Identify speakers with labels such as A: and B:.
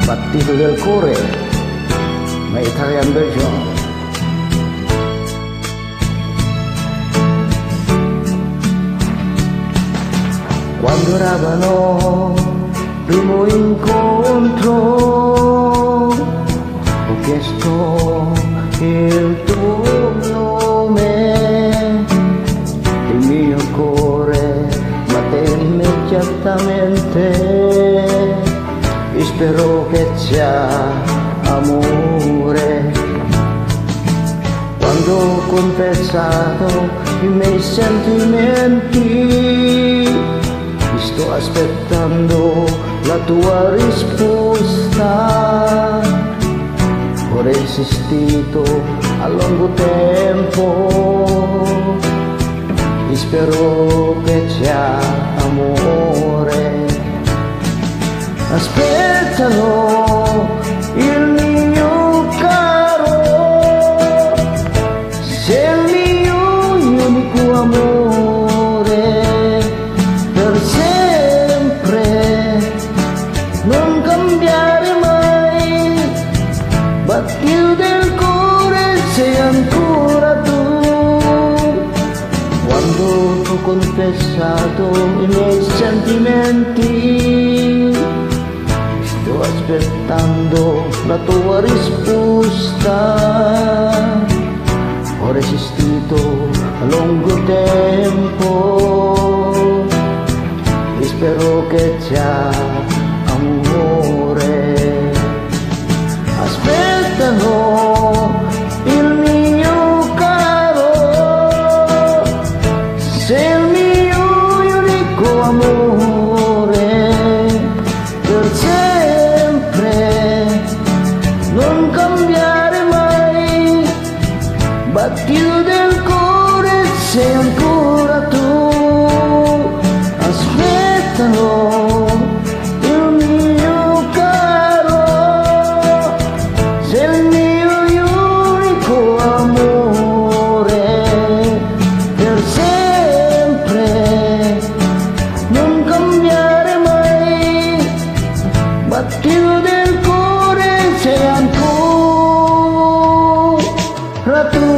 A: battito del cuore, ma italian version. Quando eravamo primo incontro, ho chiesto il tuo nome, il mio cuore batte immediatamente, e spero che sia amore. Quando ho confessato i miei sentimenti, sto aspettando la tua risposta. Ho resistito a lungo tempo e spero che sia amore. Aspettalo, il mio caro, sei il mio unico amore. Per sempre, non cambiare mai, battito del cuore sei ancora tu. Quando ho confessato i miei sentimenti, sto aspettando la tua risposta. Ho resistito a lungo tempo e spero che sia amore. Aspettalo, il mio caro, sei il mio unico amore. Per sempre, non cambiare mai, battito del cuore sei ancora tu. Aspettalo, il mio caro, sei il mio unico amore. Per sempre, non cambiare mai, battito del cuore sei ancora tu.